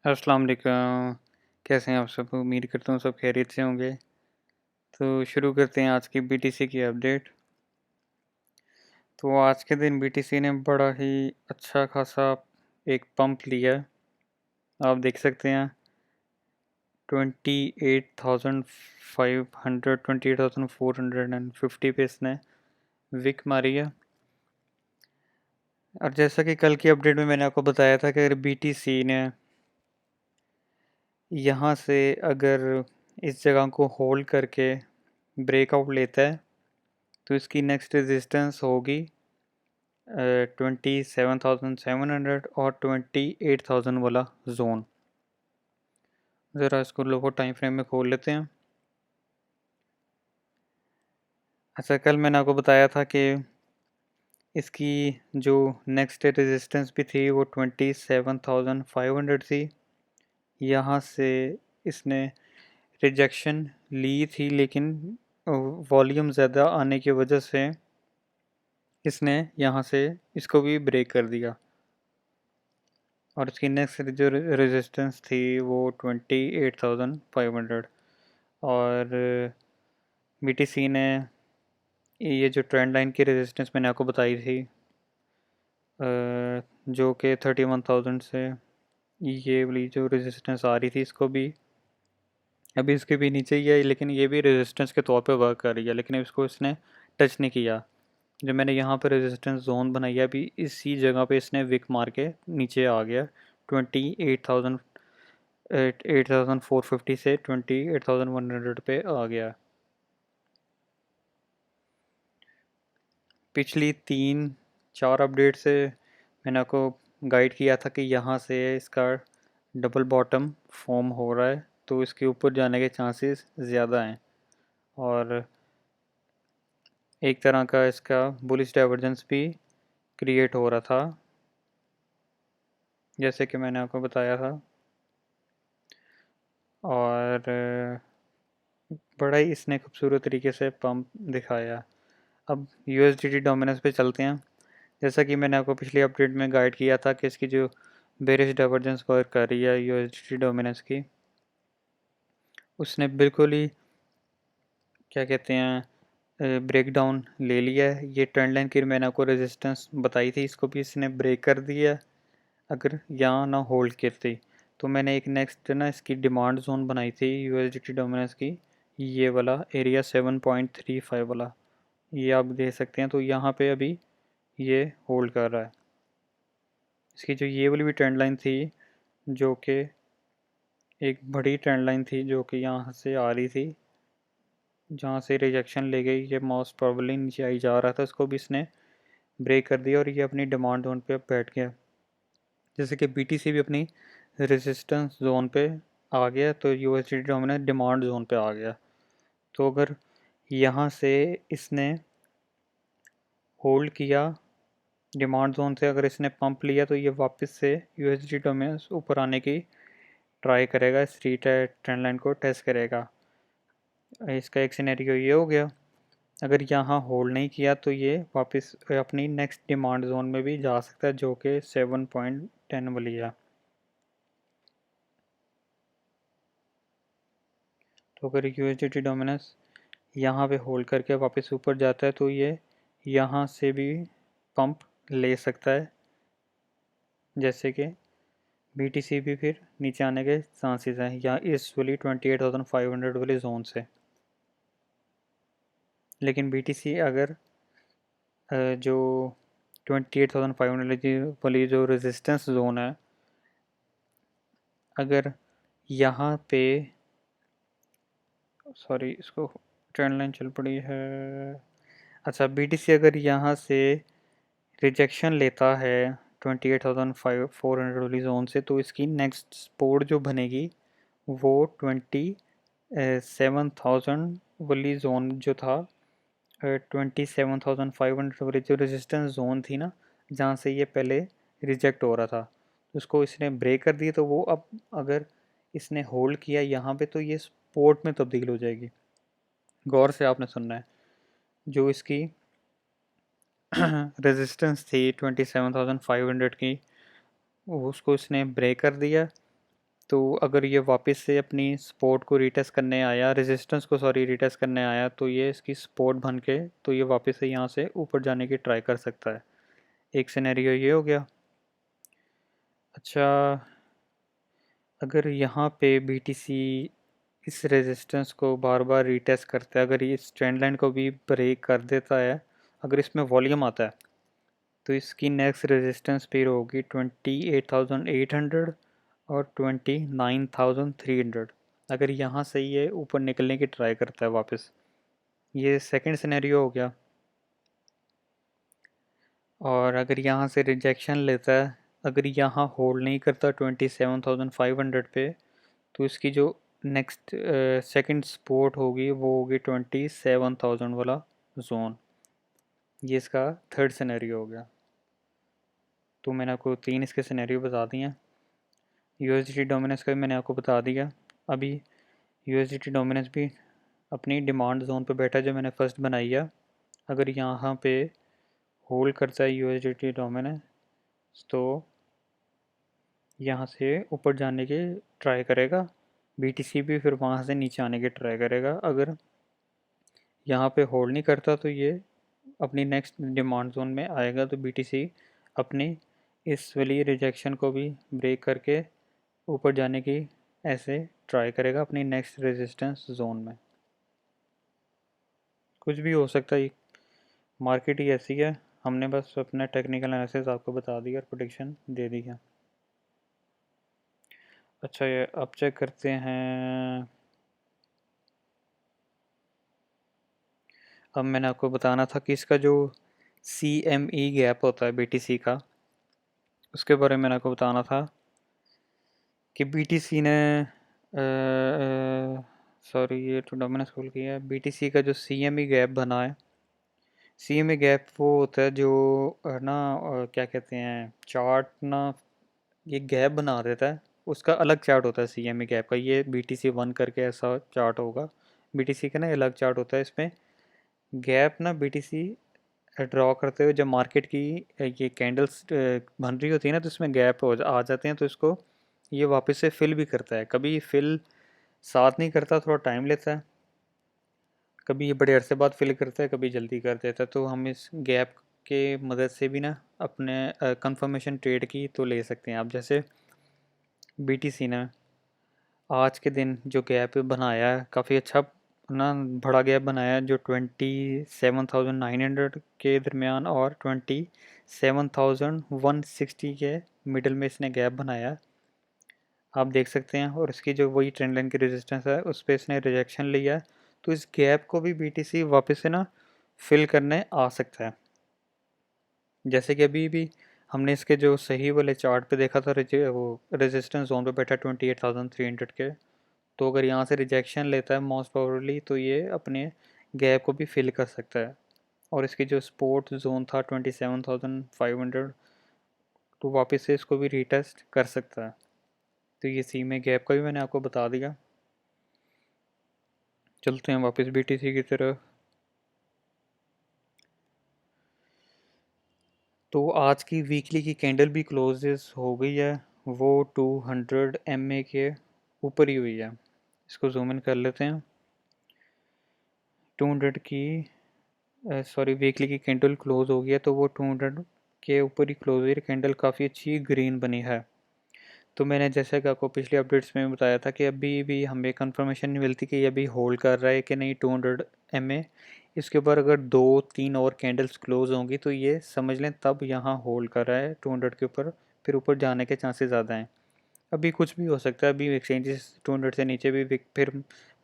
अस्सलाम वालेकुम। कैसे हैं आप सब? उम्मीद करता हूँ सब खैरियत से होंगे। तो शुरू करते हैं आज की बीटीसी की अपडेट। तो आज के दिन बीटीसी ने बड़ा ही अच्छा खासा एक पंप लिया है। आप देख सकते हैं 28,450 पे इसने विक मारी है। और जैसा कि कल की अपडेट में मैंने आपको बताया था कि अगर बीटीसी ने यहाँ से अगर इस जगह को होल्ड करके ब्रेकआउट लेता है तो इसकी नेक्स्ट रेजिस्टेंस होगी 27,700 और 28,000 वाला जोन। ज़रा इसको लोगो टाइम फ्रेम में खोल लेते हैं। अच्छा, कल मैंने आपको बताया था कि इसकी जो नेक्स्ट रेजिस्टेंस भी थी वो 27,500 थी। यहाँ से इसने रिजेक्शन ली थी, लेकिन वॉल्यूम ज़्यादा आने की वजह से इसने यहाँ से इसको भी ब्रेक कर दिया और इसकी नेक्स्ट जो रेजिस्टेंस थी वो 28,500। और बीटीसी ने ये जो ट्रेंड लाइन की रेजिस्टेंस मैंने आपको बताई थी जो कि 31,000 से ये वाली जो रेजिस्टेंस आ रही थी, इसको भी अभी इसके भी नीचे ही है, लेकिन ये भी रेजिस्टेंस के तौर पे वर्क कर रही है, लेकिन इसको इसने टच नहीं किया। जो मैंने यहाँ पे रेजिस्टेंस जोन बनाई है, अभी इसी जगह पे इसने विक मार के नीचे आ गया 28,450 से 28,100 पे आ गया। पिछली 3-4 अपडेट से मैंने आपको गाइड किया था कि यहाँ से इसका डबल बॉटम फॉर्म हो रहा है, तो इसके ऊपर जाने के चांसेस ज़्यादा हैं और एक तरह का इसका बुलिश डाइवर्जेंस भी क्रिएट हो रहा था, जैसे कि मैंने आपको बताया था। और बड़ा ही इसने खूबसूरत तरीके से पंप दिखाया। अब यूएसडीटी डोमिनेंस पे चलते हैं। जैसा कि मैंने आपको पिछली अपडेट में गाइड किया था कि इसकी जो बेरिश डाइवर्जेंस वर्क कर रही है यूएसडीटी डोमिनेंस की, उसने बिल्कुल ही क्या कहते हैं ब्रेक डाउन ले लिया है। ये ट्रेंड लाइन की मैंने आपको रेजिस्टेंस बताई थी, इसको भी इसने ब्रेक कर दिया। अगर यहाँ ना होल्ड करती तो मैंने एक नेक्स्ट ना इसकी डिमांड जोन बनाई थी यूएसडीटी डोमिनेंस की, ये वाला एरिया 7.35 वाला, ये आप देख सकते हैं। तो यहाँ पे अभी ये होल्ड कर रहा है। इसकी जो ये वाली भी ट्रेंड लाइन थी, जो कि एक बड़ी ट्रेंड लाइन थी, जो कि यहाँ से आ रही थी, जहाँ से रिजेक्शन ले गई, ये मोस्ट प्रॉब्ली नीचे आई जा रहा था, इसको भी इसने ब्रेक कर दिया और ये अपनी डिमांड जोन पे बैठ गया। जैसे कि बीटीसी भी अपनी रेजिस्टेंस जोन पे आ गया, तो यूएसडीटी डोमिनेंस डिमांड जोन पे आ गया। तो अगर यहाँ से इसने होल्ड किया डिमांड जोन से, अगर इसने पंप लिया, तो ये वापस से यूएसडीटी डोमिनेंस ऊपर आने की ट्राई करेगा, स्ट्रीट ट्रेंड लाइन को टेस्ट करेगा। इसका एक सिनेरियो ये हो गया। अगर यहाँ होल्ड नहीं किया तो ये वापस अपनी नेक्स्ट डिमांड जोन में भी जा सकता है, जो कि 7.10 वाली है। तो अगर यूएसडीटी डोमिनेंस यहाँ पे होल्ड करके वापस ऊपर जाता है, तो ये यहाँ से भी पंप ले सकता है, जैसे कि बीटीसी भी फिर नीचे आने के चांसेस हैं यहाँ इस वाली 28,500 वाली जोन से। लेकिन बीटीसी अगर जो 28,500 वाली जो रेजिस्टेंस जोन है, अगर यहाँ पे सॉरी इसको ट्रेंड लाइन चल पड़ी है। अच्छा, बीटीसी अगर यहाँ से रिजेक्शन लेता है 28,400 वाली जोन से, तो इसकी नेक्स्ट सपोर्ट जो बनेगी वो 27,000 वाली जोन जो था, 27,500 वाली जो रेजिस्टेंस जोन थी ना, जहाँ से ये पहले रिजेक्ट हो रहा था, उसको इसने ब्रेक कर दिया। तो वो अब अगर इसने होल्ड किया यहाँ पे, तो ये सपोर्ट में तब्दील हो जाएगी। गौर से आपने सुनना है। जो इसकी रेजिस्टेंस थी 27,500 की, उसको इसने ब्रेक कर दिया तो अगर ये वापस से अपनी सपोर्ट को रीटेस्ट करने आया, रेजिस्टेंस को सॉरी रीटेस्ट करने आया, तो ये इसकी सपोर्ट बन के तो ये वापस से यहाँ से ऊपर जाने की ट्राई कर सकता है। एक सिनेरियो ये हो गया। अच्छा, अगर यहाँ पे BTC इस रेजिस्टेंस को बार बार रीटेस्ट करता है, अगर ये इस ट्रेंड लाइन को भी ब्रेक कर देता है, अगर इसमें वॉल्यूम आता है, तो इसकी नेक्स्ट रेजिस्टेंस फिर होगी 28,800 और 29,300। अगर यहाँ से ये ऊपर निकलने की ट्राई करता है वापस, ये सेकंड सिनेरियो हो गया। और अगर यहाँ से रिजेक्शन लेता है, अगर यहाँ होल्ड नहीं करता 27,500 पे, तो इसकी जो नेक्स्ट सेकंड सपोर्ट होगी वो होगी 27,000 वाला जोन। ये इसका थर्ड सिनेरियो हो गया। तो मैंने आपको 3 इसके सिनेरियो बता दिए हैं। USDT डोमिनेंस का भी मैंने आपको बता दिया। अभी USDT डोमिनेंस भी अपनी डिमांड जोन पे बैठा है जो मैंने फर्स्ट बनाई है। अगर यहाँ पे होल्ड करता है USDT डोमिनेंस, तो यहाँ से ऊपर जाने की ट्राई करेगा। BTC भी फिर वहाँ से नीचे आने की ट्राई करेगा। अगर यहाँ पे होल्ड नहीं करता तो ये अपनी नेक्स्ट डिमांड जोन में आएगा, तो BTC अपनी इस वाली रिजेक्शन को भी ब्रेक करके ऊपर जाने की ऐसे ट्राई करेगा अपनी नेक्स्ट रेजिस्टेंस जोन में। कुछ भी हो सकता है, मार्केट ही ऐसी है। हमने बस अपना टेक्निकल एनालिसिस आपको बता दिया और प्रेडिक्शन दे दी है। अच्छा, ये अब चेक करते हैं। अब मैंने आपको बताना था कि इसका जो CME गैप होता है BTC का, उसके बारे में मैंने आपको बताना था कि BTC ने सॉरी ये तो डोमिनेंस खोल किया है। BTC का जो CME गैप बना है, CME गैप वो होता है जो ना क्या कहते हैं, चार्ट ना ये गैप बना देता है। उसका अलग चार्ट होता है CME गैप का। ये BTC1 करके ऐसा चार्ट होगा। BTC का ना अलग चार्ट होता है। इसमें गैप ना BTC ड्रॉ करते हुए जब मार्केट की ये कैंडल्स बन रही होती है ना, तो इसमें गैप आ जाते हैं, तो इसको ये वापस से फिल भी करता है। कभी फिल साथ नहीं करता, थोड़ा टाइम लेता है। कभी ये बड़े अरसे बाद फिल करता है, कभी जल्दी कर देता है। तो हम इस गैप के मदद से भी ना अपने कंफर्मेशन ट्रेड की तो ले सकते हैं। आप जैसे BTC ने आज के दिन जो गैप बनाया है, काफ़ी अच्छा ना बड़ा गैप बनाया है, जो 27,900 के दरमियान और 27,160 के मिडल में इसने गैप बनाया, आप देख सकते हैं। और इसकी जो वही ट्रेंड लाइन की रेजिस्टेंस है, उस पर इसने रिजेक्शन लिया है। तो इस गैप को भी BTC वापस से ना फिल करने आ सकता है। जैसे कि अभी भी हमने इसके जो सही वाले चार्ट पे देखा था, वो रेजिस्टेंस जोन पे बैठा 28,300 के। तो अगर यहाँ से रिजेक्शन लेता है मोस्ट प्रोबेबली, तो ये अपने गैप को भी फिल कर सकता है। और इसकी जो सपोर्ट जोन था 27,500, तो वापस से इसको भी रीटेस्ट कर सकता है। तो ये सी में गैप का भी मैंने आपको बता दिया। चलते हैं वापस BTC की तरफ। तो आज की वीकली की कैंडल भी क्लोजेस हो गई है, वो 200 MA के ऊपर ही हुई है। इसको जूम इन कर लेते हैं। 200 की सॉरी वीकली की कैंडल क्लोज हो गया, तो वो 200 के ऊपर ही क्लोज हुई। कैंडल काफ़ी अच्छी ग्रीन बनी है। तो मैंने जैसा कि आपको पिछले अपडेट्स में बताया था कि अभी भी हमें कंफर्मेशन नहीं मिलती कि ये अभी होल्ड कर रहा है कि नहीं 200 MA। इसके ऊपर अगर 2-3 और कैंडल्स क्लोज होंगी तो ये समझ लें तब यहाँ होल्ड कर रहा है 200 के ऊपर, फिर ऊपर जाने के चांसेस ज़्यादा हैं। अभी कुछ भी हो सकता है, अभी एक्सचेंजेस 200 से नीचे भी फिर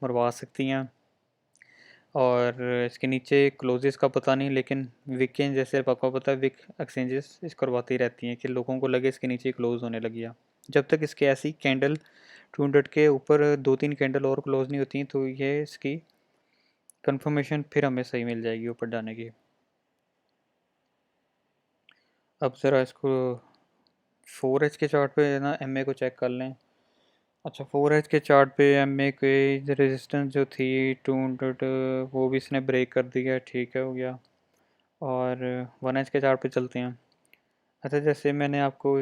मरवा सकती हैं। और इसके नीचे क्लोजेस का पता नहीं, लेकिन वीकेंड जैसे आपको पता है विक एक्सचेंजेस इस करवाती रहती हैं कि लोगों को लगे इसके नीचे क्लोज होने लगी है। जब तक इसके ऐसी कैंडल 200 के ऊपर 2-3 कैंडल और क्लोज नहीं होती, तो ये इसकी कंफर्मेशन फिर हमें सही मिल जाएगी ऊपर जाने की। अब ज़रा इसको 4H के चार्ट पे ना MA को चेक कर लें। अच्छा, 4H के चार्ट पे MA के रेजिस्टेंस जो थी 200, वो भी इसने ब्रेक कर दिया, ठीक है, हो गया। और 1H के चार्ट पे चलते हैं। अच्छा, जैसे मैंने आपको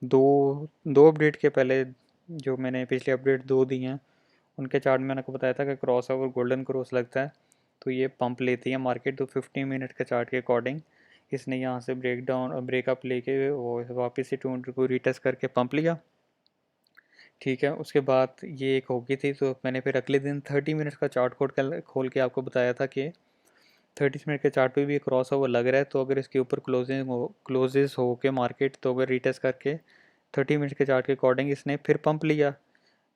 दो दो अपडेट के पहले जो मैंने पिछली अपडेट 2 दी हैं उनके चार्ट में मैंने आपको बताया था कि क्रॉस ओवर गोल्डन क्रॉस लगता है तो ये पंप लेती है मार्केट। तो 15 मिनट के चार्ट के अकॉर्डिंग इसने यहाँ से ब्रेकअप लेके वो वापस से 200 को रीटेस्ट करके पंप लिया। ठीक है, उसके बाद ये एक हो गई थी। तो मैंने फिर अगले दिन 30 मिनट का चार्ट खोल के आपको बताया था कि 30 मिनट के चार्ट पे भी क्रॉस ओवर लग रहा है, तो अगर इसके ऊपर क्लोजेस हो के मार्केट, तो अगर रीटेस्ट करके 30 मिनट के चार्ट के अकॉर्डिंग इसने फिर पंप लिया।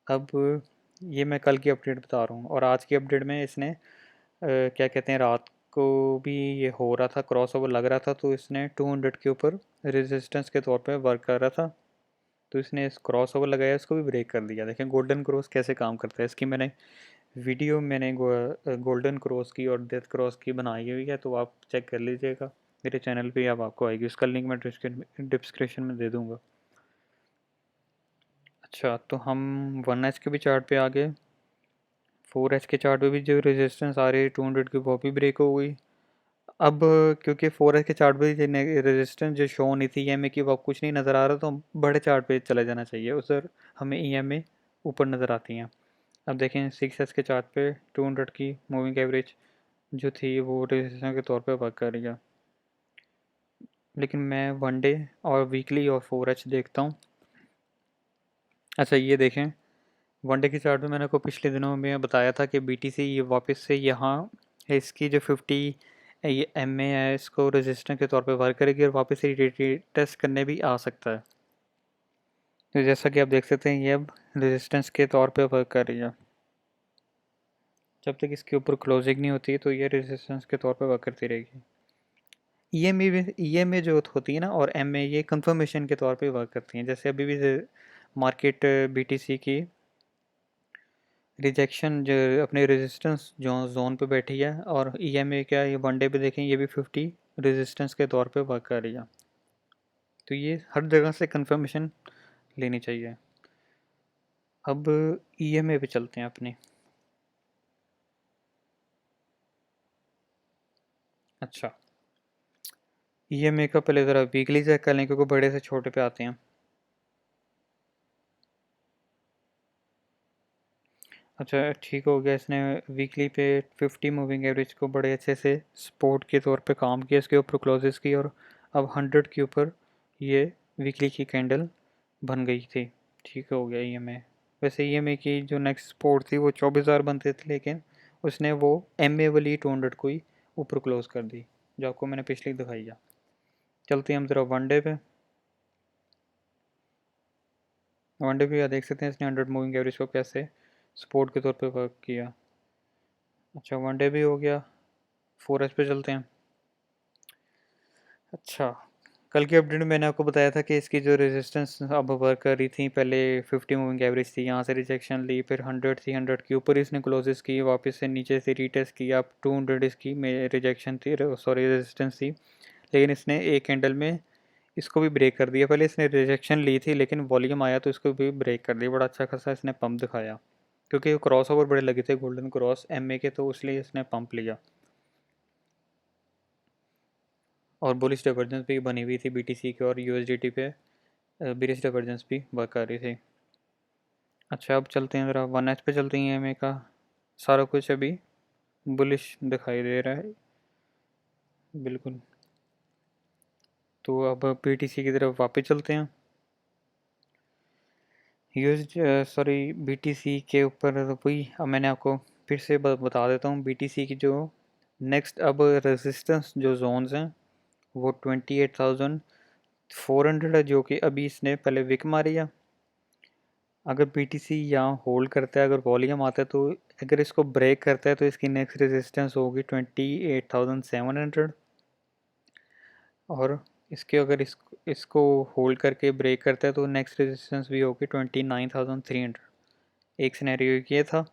अब ये मैं कल की अपडेट बता रहा हूँ, और आज की अपडेट में इसने क्या कहते हैं, रात को भी ये हो रहा था, क्रॉस ओवर लग रहा था, तो इसने 200 के ऊपर रेजिस्टेंस के तौर पे वर्क कर रहा था। तो इसने इस क्रॉस ओवर लगाया, इसको भी ब्रेक कर दिया। देखें गोल्डन क्रॉस कैसे काम करता है, इसकी मैंने गोल्डन क्रॉस की और डेथ क्रॉस की बनाई हुई है, तो आप चेक कर लीजिएगा मेरे चैनल पे, अब आपको आएगी। उसका लिंक मैं डिस्क्रिप्शन में दे दूँगा। अच्छा, तो हम 1H के भी चार्ट पे आ गए। 4H के चार्ट पे भी जो रेजिस्टेंस आ रही है 200 की, वो भी ब्रेक हो गई। अब क्योंकि 4H के चार्ट पे रेजिस्टेंस जो शो नहीं थी EMA की, वो अब कुछ नहीं नज़र आ रहा, तो बड़े चार्ट पे चले जाना चाहिए, उधर हमें EMA ऊपर नज़र आती हैं। अब देखें 6H के चार्ट पे 200 की मूविंग एवरेज जो थी वो रेजिस्टेंस के तौर पे वर्क कर रही है। लेकिन मैं 1 डे और वीकली और 4H देखता हूँ। अच्छा, ये देखें 1 डे की चार्ट में मैंने को पिछले दिनों में बताया था कि BTC ये वापस से यहाँ इसकी जो 50 ये MA है, इसको रेजिस्टेंस के तौर पे वर्क करेगी और वापस से टेस्ट करने भी आ सकता है। तो जैसा कि आप देख सकते हैं, ये अब रेजिस्टेंस के तौर पे वर्क कर रही है। जब तक इसके ऊपर क्लोजिंग नहीं होती तो ये रेजिस्टेंस के तौर पे वर्क करती रहेगी। EMA जो होती है ना, और MA, ये कंफर्मेशन के तौर पे वर्क करती हैं। जैसे अभी भी मार्केट BTC की रिजेक्शन जो अपने रेजिस्टेंस जोन पे बैठी है, और EMA क्या, ये 1 डे पे देखें, ये भी 50 रेजिस्टेंस के तौर पे वर्क कर रही है। तो ये हर जगह से कंफर्मेशन लेनी चाहिए। अब EMA पे चलते हैं अपने। अच्छा, EMA का पहले ज़रा वीकली चेक कर लें, क्योंकि बड़े से छोटे पे आते हैं। अच्छा, ठीक हो गया। इसने वीकली पे 50 मूविंग एवरेज को बड़े अच्छे से सपोर्ट के तौर पे काम किया, इसके ऊपर क्लोजेस की, और अब 100 के ऊपर ये वीकली की कैंडल बन गई थी। ठीक हो गया EMA। वैसे EMA की जो नेक्स्ट सपोर्ट थी वो 24,000 बनते थे, लेकिन उसने वो MA वाली 200 को ही ऊपर क्लोज कर दी, जो आपको मैंने पिछली दिखाई है। चलते हैं हम ज़रा 1 डे पे। 1 डे पे देख सकते हैं इसने 100 मूविंग एवरेज को कैसे सपोर्ट के तौर पे वर्क किया। अच्छा, 1 डे भी हो गया। 4H पे चलते हैं। अच्छा, कल की अपडेट में मैंने आपको बताया था कि इसकी जो रेजिस्टेंस अब वर्क कर रही थी, पहले 50 मूविंग एवरेज थी, यहाँ से रिजेक्शन ली, फिर 100 थी, 100 के ऊपर इसने क्लोजेस की, वापस से नीचे से रीटेस्ट किया, अब 200 इसकी में रिजेक्शन थी, सॉरी रेजिस्टेंस थी, लेकिन इसने एक कैंडल में इसको भी ब्रेक कर दिया। पहले इसने रिजेक्शन ली थी, लेकिन वॉल्यूम आया तो इसको भी ब्रेक कर दिया। बड़ा अच्छा खासा इसने पंप दिखाया, क्योंकि क्रॉस ओवर बड़े लगे थे गोल्डन क्रॉस MA के, तो इसलिए इसने पंप लिया। और बुलिश डाइवर्जेंस भी बनी हुई थी BTC की, और USDT पे बिरिश डाइवर्जेंस भी वर्क कर रही थी। अच्छा, अब चलते हैं ज़रा 1H पे चलते हैं। EMA का सारा कुछ अभी बुलिश दिखाई दे रहा है बिल्कुल। तो अब BTC की तरफ वापस चलते हैं। BTC के ऊपर वही, अब मैंने आपको फिर से बता देता हूँ। BTC की जो नेक्स्ट अब रेजिस्टेंस जो जोन्स हैं वो 28,400 है, जो कि अभी इसने पहले विक मारी है। अगर BTC यहाँ होल्ड करता है, अगर वॉल्यूम आता है, तो अगर इसको ब्रेक करता है तो इसकी नेक्स्ट रेजिस्टेंस होगी 28,700, और इसके अगर इसको होल्ड करके ब्रेक करता है तो नेक्स्ट रेजिस्टेंस भी होगी 29,300। एक सिनेरियो ये था।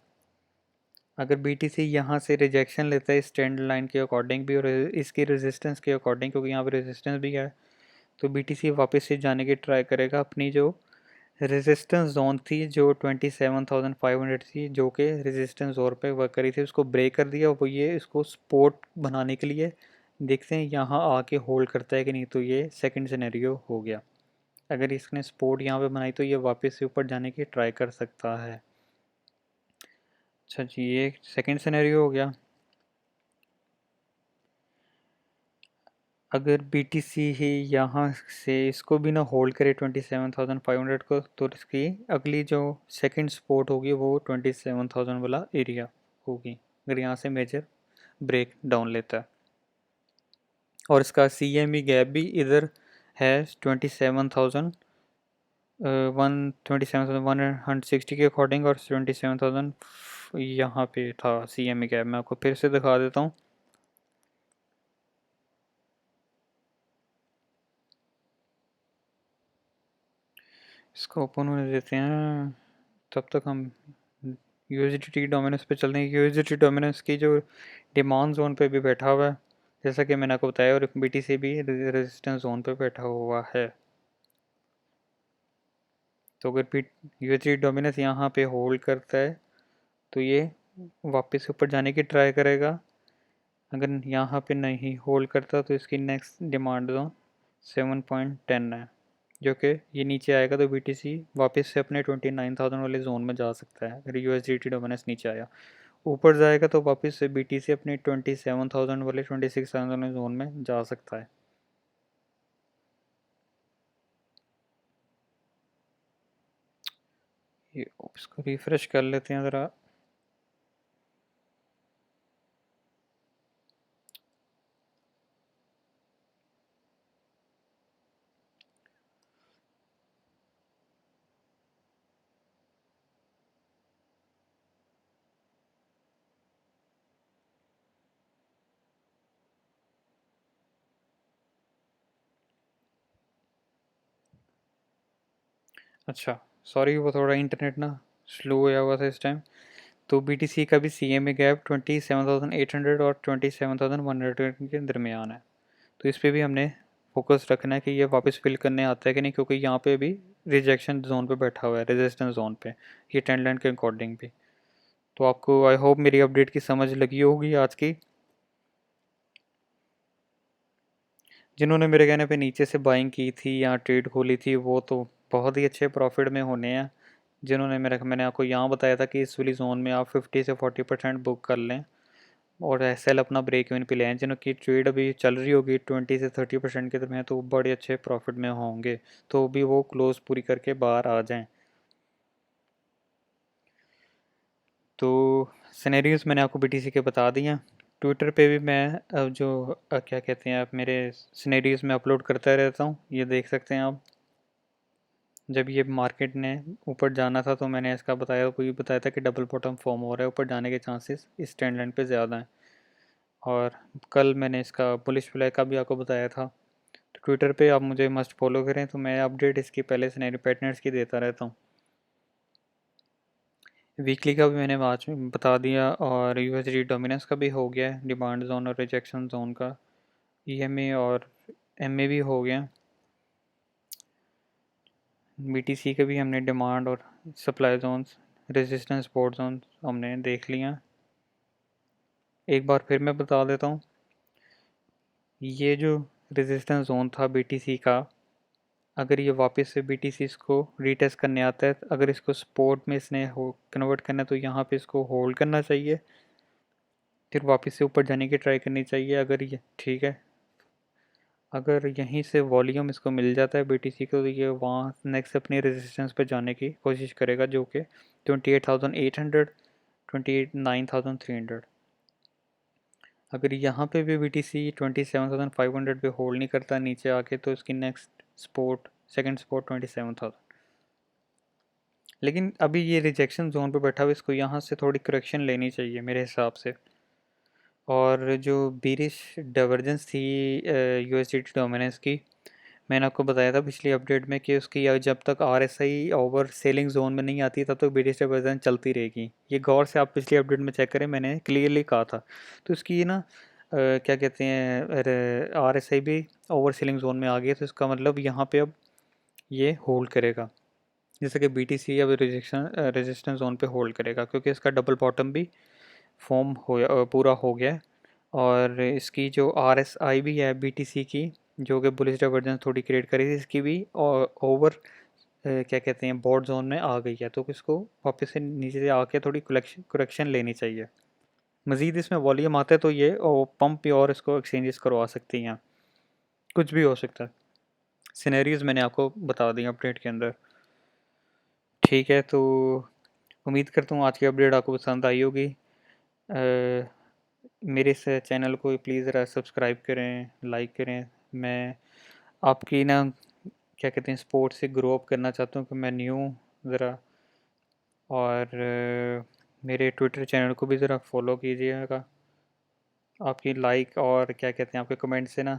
अगर BTC यहाँ से रिजेक्शन लेता है इस ट्रेंड लाइन के अकॉर्डिंग भी और इसकी रेजिस्टेंस के अकॉर्डिंग, क्योंकि यहाँ पर रेजिस्टेंस भी है, तो BTC वापस से जाने की ट्राई करेगा। अपनी जो रेजिस्टेंस जोन थी जो 27,500 थी, जो कि रेजिस्टेंस जोन पे वर्क करी थी, उसको ब्रेक कर दिया। वो ये इसको सपोर्ट बनाने के लिए देखते हैं यहाँ आके होल्ड करता है कि नहीं। तो ये सेकंड सिनेरियो हो गया। अगर इसने सपोर्ट यहाँ पे बनाई तो ये वापस से ऊपर जाने की ट्राई कर सकता है। अच्छा जी, ये सेकंड सिनेरियो हो गया। अगर BTC ही यहाँ से इसको भी ना होल्ड करे 27,500 को, तो इसकी अगली जो सेकंड सपोर्ट होगी वो 27,000 वाला एरिया होगी, अगर यहाँ से मेजर ब्रेक डाउन लेता है। और इसका CME गैप भी इधर है 27,000 127,160 के अकॉर्डिंग, और 27,000 यहाँ पे था CME गैप। मैं आपको फिर से दिखा देता हूँ। इसको ओपन होने देते हैं, तब तक हम USDT डोमिनेंस पे चलते हैं। USDT डोमिनेंस की जो डिमांड जोन पे भी बैठा हुआ है, जैसा कि मैंने आपको बताया, और BTC भी रेजिस्टेंस जोन पे बैठा हुआ है। तो अगर USDT डोमिनेंस यहाँ पे होल्ड करता है तो ये वापस ऊपर जाने की ट्राई करेगा। अगर यहाँ पे नहीं होल्ड करता तो इसकी नेक्स्ट डिमांड जोन 7.10 है, जो कि ये नीचे आएगा तो BTC वापस से अपने 29,000 वाले जोन में जा सकता है। अगर USDT डोमिनेंस नीचे आया, ऊपर जाएगा तो वापस से BTC अपने 27,000 वाले 26,000 वाले जोन में जा सकता है। ये इसको रिफ्रेश कर लेते हैं ज़रा। अच्छा, सॉरी, वो थोड़ा इंटरनेट ना स्लो होया हुआ था इस टाइम। तो BTC का भी CME गैप 27,800 और 27,100 के दरमियान है। तो इस पे भी हमने फोकस रखना है कि ये वापस फिल करने आता है कि नहीं, क्योंकि यहाँ पे भी रिजेक्शन जोन पे बैठा हुआ है, रेजिस्टेंस जोन पे, ये ट्रेंड लाइन के अकॉर्डिंग भी। तो आपको आई होप मेरी अपडेट की समझ लगी होगी आज की। जिन्होंने मेरे कहने पे नीचे से बाइंग की थी या ट्रेड खोली थी, वो तो बहुत ही अच्छे प्रॉफिट में होने हैं। जिन्होंने मैंने आपको यहाँ बताया था कि इस वाली जोन में आप 50 से 40% बुक कर लें और SL अपना ब्रेक इवन पे ले आएँ। जिनकी ट्रेड अभी चल रही होगी 20 से 30% के दरमियान, तो बड़े अच्छे प्रॉफिट में होंगे, तो भी वो क्लोज पूरी करके बाहर आ जाएं। तो सिनेरियोज मैंने आपको BTC के बता दिए हैं। ट्विटर पे भी मैं अब जो क्या कहते हैं, आप मेरे सिनेरियोज में अपलोड करता रहता हूँ, ये देख सकते हैं आप। जब ये मार्केट ने ऊपर जाना था तो मैंने इसका बताया था कि डबल बॉटम फॉर्म हो रहा है, ऊपर जाने के चांसेस इस ट्रेंड लाइन पे ज़्यादा हैं। और कल मैंने इसका बुलिश फ्लैग का भी आपको बताया था। तो ट्विटर पे आप मुझे मस्ट फॉलो करें, तो मैं अपडेट इसकी पहले सिनेरियो पैटर्न्स की देता रहता हूँ। वीकली का भी मैंने आज में बता दिया, और USD डोमिनेंस का भी हो गया है, डिमांड जोन और रिजेक्शन जोन का। EMA और MA भी हो गया। BTC के भी हमने डिमांड और supply zones, resistance support zone हमने देख लिया। एक बार फिर मैं बता देता हूँ, ये जो रेजिस्टेंस जोन था BTC का, अगर ये वापस से BTC इसको रीटेस्ट करने आता है, अगर इसको सपोर्ट में इसने हो कन्वर्ट करना है, तो यहाँ पे इसको होल्ड करना चाहिए, फिर वापस से ऊपर जाने की ट्राई करनी चाहिए। अगर ये ठीक है, अगर यहीं से वॉल्यूम इसको मिल जाता है BTC को, तो ये वहाँ नेक्स्ट अपनी रेजिस्टेंस पे जाने की कोशिश करेगा, जो कि 28,800 29,300। अगर यहाँ पे भी BTC 27,500 पे होल्ड नहीं करता नीचे आके, तो इसकी नेक्स्ट स्पोर्ट सेकंड स्पोर्ट 27,000। लेकिन अभी ये रिजेक्शन जोन पे बैठा हुआ, इसको यहाँ से थोड़ी करेक्शन लेनी चाहिए मेरे हिसाब से। और जो बीरिश डाइवर्जेंस थी USDT डोमिनेंस की, मैंने आपको बताया था पिछली अपडेट में कि उसकी जब तक RSI ओवर सेलिंग जोन में नहीं आती तब तक बीरिश डाइवर्जेंस चलती रहेगी। ये गौर से आप पिछली अपडेट में चेक करें, मैंने क्लियरली कहा था। तो इसकी ना क्या कहते हैं, RSI भी ओवर सेलिंग जोन में आ गई है, तो इसका मतलब यहाँ पे अब ये होल्ड करेगा, जैसे कि BTC अब रेजिस्टेंस जोन पे होल्ड करेगा, क्योंकि इसका डबल बॉटम भी फॉर्म हो पूरा हो गया है। और इसकी जो RSI भी है BTC की, जो कि बुलिश डाइवर्जेंस थोड़ी क्रिएट करी थी इसकी भी, और ओवर क्या कहते हैं बोर्ड जोन में आ गई है, तो इसको वापस से नीचे से आके थोड़ी करेक्शन लेनी चाहिए। मज़ीद इसमें वॉल्यूम आता है तो ये और पंप पे और इसको एक्सचेंजेस करवा सकती हैं, कुछ भी हो सकता है। सिनेरियोज मैंने आपको बता दी अपडेट के अंदर। ठीक है, तो उम्मीद करता हूँ आज की अपडेट आपको पसंद आई होगी। मेरे इस चैनल को प्लीज़ ज़रा सब्सक्राइब करें, लाइक करें। मैं आपकी ना क्या कहते हैं स्पोर्ट्स से ग्रो अप करना चाहता हूँ कि मैं न्यू ज़रा, और मेरे ट्विटर चैनल को भी ज़रा फॉलो कीजिएगा। आपकी लाइक और क्या कहते हैं आपके कमेंट से ना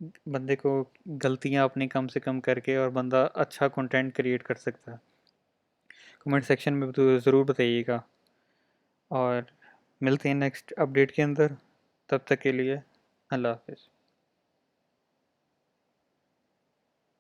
बंदे को गलतियाँ अपनी कम से कम करके और बंदा अच्छा कंटेंट क्रिएट कर सकता है। कमेंट सेक्शन में तो ज़रूर बताइएगा, और मिलते हैं नेक्स्ट अपडेट के अंदर। तब तक के लिए अल्लाह हाफ़िज़।